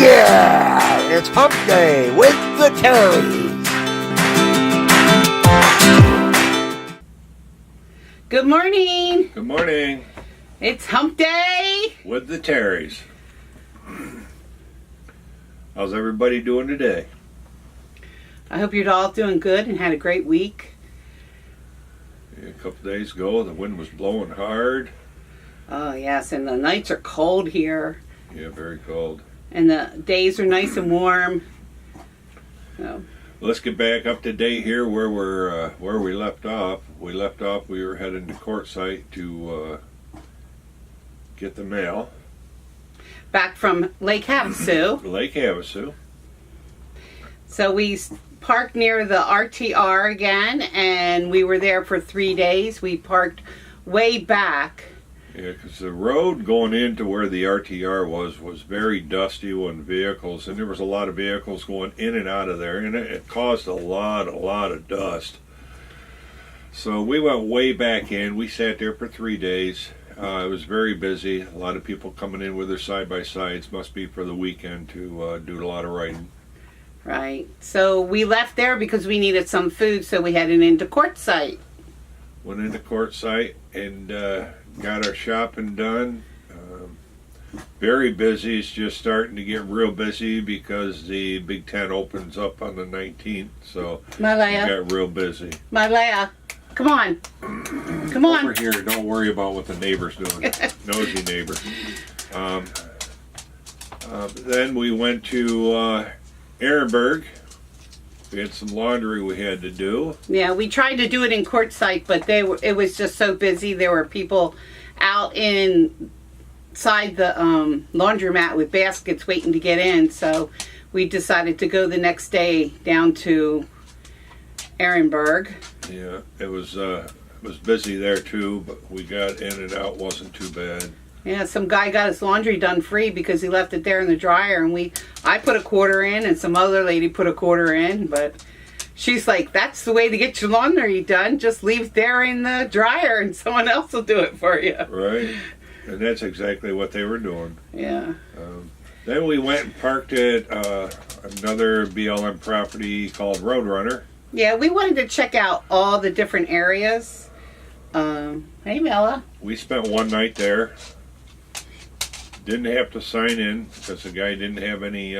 Yeah! It's Hump Day with the Terrys. Good morning. Good morning. It's Hump Day with the Terrys. How's everybody doing today? I hope you're all doing good and had a great week. Yeah, a couple days ago, the wind was blowing hard. Oh, yes, and the nights are cold here. Yeah, very cold. And the days are nice and warm. So. Let's get back up to date here where we left off. We were heading to Quartzsite to get the mail. Back from Lake Havasu. Lake Havasu. So we parked near the RTR again, and we were there for 3 days. We parked way back. Yeah, because the road going into where the RTR was very dusty on vehicles, and there was a lot of vehicles going in and out of there, and it caused a lot of dust. So we went way back in. We sat there for 3 days. It was very busy. A lot of people coming in with their side-by-sides. Must be for the weekend to do a lot of riding. Right. So we left there because we needed some food, so we headed into Quartzsite. Went into Quartzsite and got our shopping done. Very busy. It's just starting to get real busy because the Big Ten opens up on the 19th. So we got real busy. My Leia, come on. Come on. Over here. Don't worry about what the neighbor's doing. Nosy neighbor. Then we went to Ehrenberg. We had some laundry we had to do. Yeah, we tried to do it in Quartzsite, but it was just so busy. There were people out inside the laundromat with baskets waiting to get in. So we decided to go the next day down to Ehrenberg. Yeah, it was busy there too, but we got in and out. Wasn't too bad. Yeah, some guy got his laundry done free because he left it there in the dryer, and I put a quarter in, and some other lady put a quarter in, but she's like, that's the way to get your laundry done. Just leave it there in the dryer, and someone else will do it for you. Right, and that's exactly what they were doing. Yeah. Then we went and parked at another BLM property called Roadrunner. Yeah, we wanted to check out all the different areas. Hey, Mella. We spent one night there. Didn't have to sign in because the guy didn't have any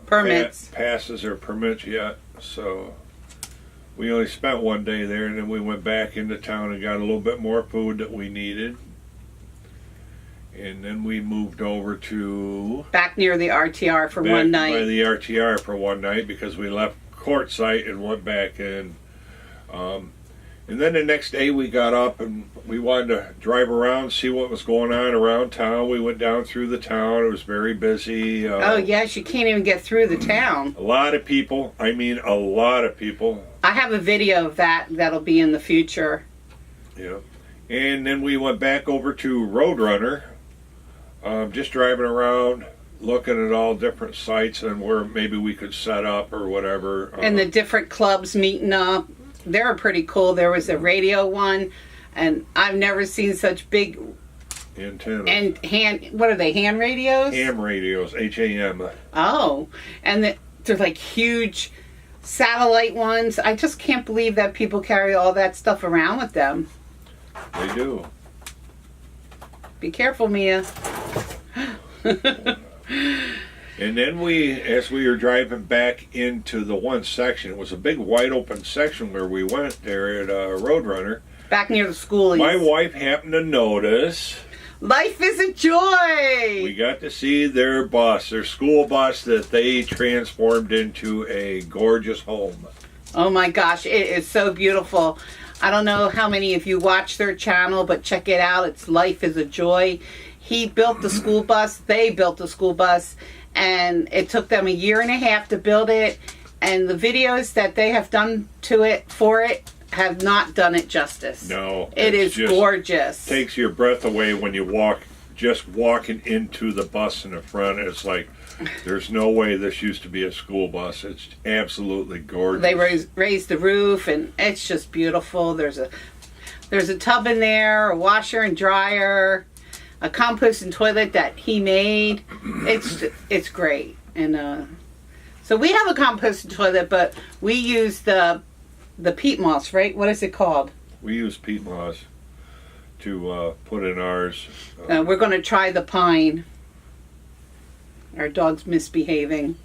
permits, passes or permits yet. So we only spent one day there, and then we went back into town and got a little bit more food that we needed. And then we moved over to back near the RTR for one night. By the RTR for one night because we left Quartzsite and went back in. And then the next day we got up and we wanted to drive around, see what was going on around town. We went down through the town. It was very busy. Oh, yes, you can't even get through the town. A lot of people. I mean, a lot of people. I have a video of that. That'll be in the future. Yeah. And then we went back over to Roadrunner, just driving around, looking at all different sites and where maybe we could set up or whatever. And the different clubs meeting up. They were pretty cool. There was a radio one, and I've never seen such big antennas. And what are they, hand radios? Ham radios, HAM. Oh, and they're like huge satellite ones. I just can't believe that people carry all that stuff around with them. They do. Be careful, Mia. And then as we were driving back into the one section, it was a big wide open section where we went there at Roadrunner. Back near the school. My wife happened to notice. Life is a joy! We got to see their school bus that they transformed into a gorgeous home. Oh my gosh, it is so beautiful. I don't know how many of you watch their channel, but check it out. It's Life is a Joy. He built the school bus. They built the school bus. And it took them 1.5 years to build it, and the videos that they have done for it have not done it justice. No, it is gorgeous. Takes your breath away when you walking into the bus in the front. It's like there's no way this used to be a school bus. It's absolutely gorgeous. They raised the roof, and it's just beautiful. There's a tub in there, a washer and dryer. a composting toilet that he made. It's great. And so we have a composting toilet, but we use the peat moss, right? What is it called? We use peat moss to put in ours. We're going to try the pine. Our dog's misbehaving.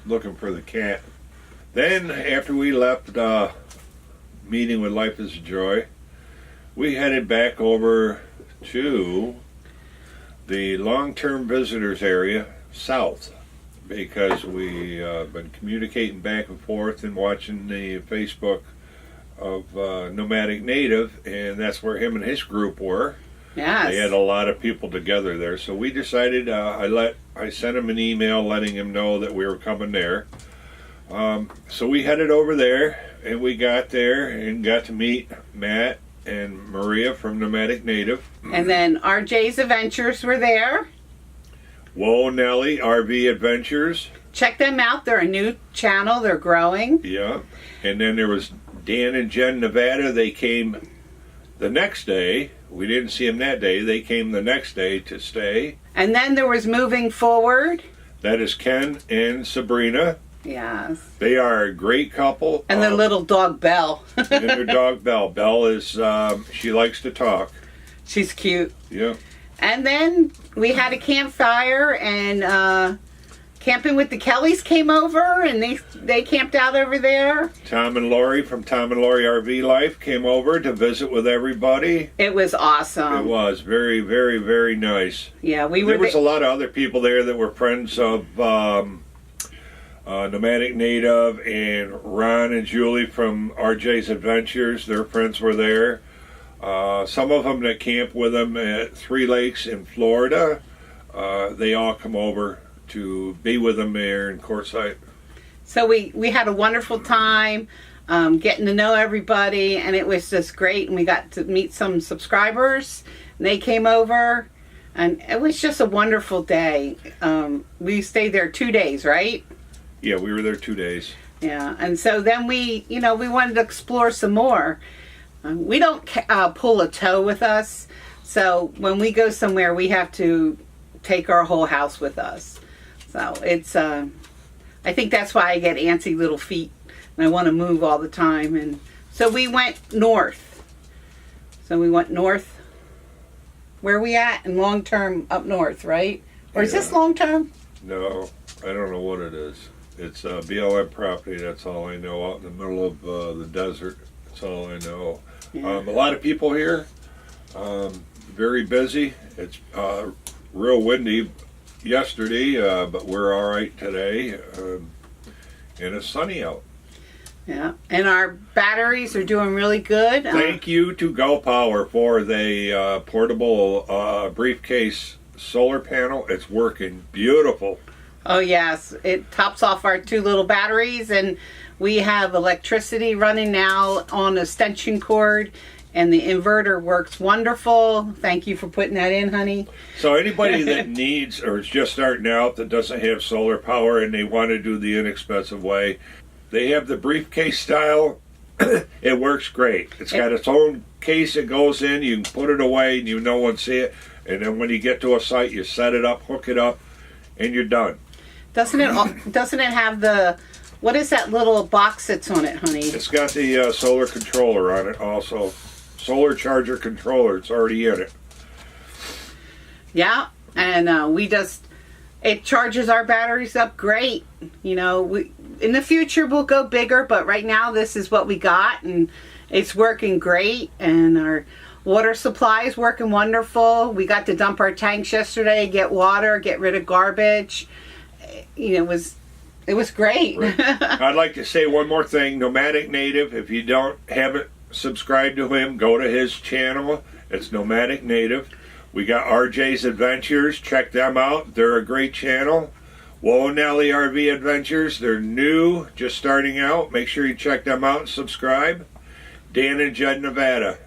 Looking for the cat. Then, after we left Meeting with Life is a Joy, we headed back over to the long-term visitors area south, because we been communicating back and forth and watching the Facebook of Nomadic Native, and that's where him and his group were. Yes. They had a lot of people together there, so we decided I sent him an email letting him know that we were coming there. So we headed over there, and we got there and got to meet Matt and Maria from Nomadic Native. And then RJ's Adventures were there. Whoa Nelly RV Adventures. Check them out. They're a new channel. They're growing. Yeah. And then there was Dan and Jen Nevada. They came the next day. We didn't see them that day. They came the next day to stay. And then there was Moving Forward. That is Ken and Sabrina. Yes. They are a great couple. And their little dog, Belle. And their dog, Belle. Belle is, she likes to talk. She's cute. Yeah. And then we had a campfire, and Camping with the Kellys came over, and they camped out over there. Tom and Lori from Tom and Lori RV Life came over to visit with everybody. It was awesome. It was very, very, very nice. Yeah, we were. There was a lot of other people there that were friends of Nomadic Native, and Ron and Julie from RJ's Adventures. Their friends were there. Some of them that camp with them at 3 Lakes in Florida, they all come over to be with them there in Quartzsite. So we had a wonderful time getting to know everybody, and it was just great. And we got to meet some subscribers, and they came over, and it was just a wonderful day. We stayed there 2 days, right? Yeah, we were there 2 days. Yeah, and so then we wanted to explore some more. We don't pull a tow with us, so when we go somewhere, we have to take our whole house with us. So it's, I think that's why I get antsy little feet, and I want to move all the time. And so we went north. Where are we at? In long term up north, right? Or is this long term? No, I don't know what it is. It's BLM property, that's all I know, out in the middle of the desert. That's all I know. Yeah. A lot of people here, very busy. It's real windy yesterday, but we're all right today, and it's sunny out. Yeah, and our batteries are doing really good. Thank you to GoPower for the portable briefcase solar panel. It's working beautiful. Oh yes, it tops off our 2 little batteries, and we have electricity running now on a extension cord, and the inverter works wonderful. Thank you for putting that in, honey. So anybody that needs or is just starting out that doesn't have solar power and they want to do the inexpensive way, they have the briefcase style. It works great. It's got its own case it goes in. You can put it away and no one see it. And then when you get to a site, you set it up, hook it up, and you're done. Doesn't it have the, what is that little box that's on it, honey? It's got the solar controller on it also. Solar charger controller. It's already in it. Yeah, and it charges our batteries up great. In the future we'll go bigger, but right now this is what we got, and it's working great. And our water supply is working wonderful. We got to dump our tanks yesterday, get water, get rid of garbage. It was great. Right. I'd like to say one more thing. Nomadic Native, if you haven't subscribed to him, go to his channel. It's Nomadic Native. We got RJ's Adventures. Check them out. They're a great channel. Whoa Nelly RV Adventures. They're new, just starting out. Make sure you check them out and subscribe. Dan and Jen Nevada.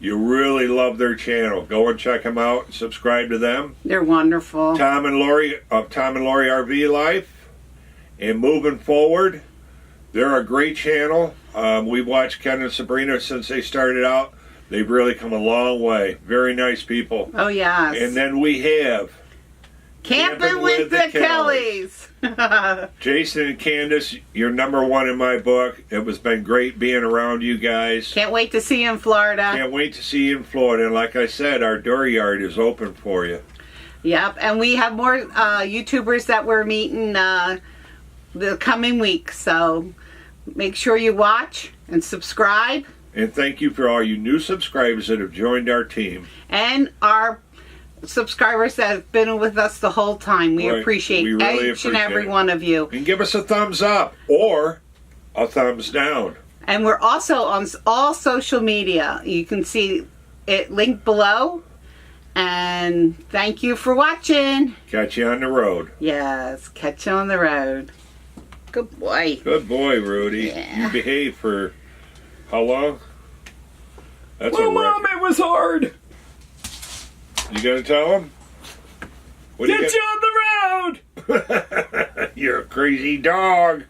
You really love their channel. Go and check them out and subscribe to them. They're wonderful. Tom and Lori of Tom and Lori RV Life. And moving forward, they're a great channel. We've watched Ken and Sabrina since they started out. They've really come a long way. Very nice people. Oh, yes. And then we have Camping with the Kellys. Jason and Candace, you're #1 in my book. It has been great being around you guys. Can't wait to see you in Florida. Can't wait to see you in Florida. And like I said, our dooryard is open for you. Yep, and we have more YouTubers that we're meeting the coming week. So make sure you watch and subscribe. And thank you for all you new subscribers that have joined our team. And our subscribers that have been with us the whole time. We appreciate each and every one of you. And give us a thumbs up or a thumbs down. And we're also on all social media. You can see it linked below. And thank you for watching. Catch you on the road. Yes, catch you on the road. Good boy. Good boy, Rudy. Yeah. You behaved for how long? That's well, Mom, it was hard. You gonna tell him? Get you on the road! You're a crazy dog.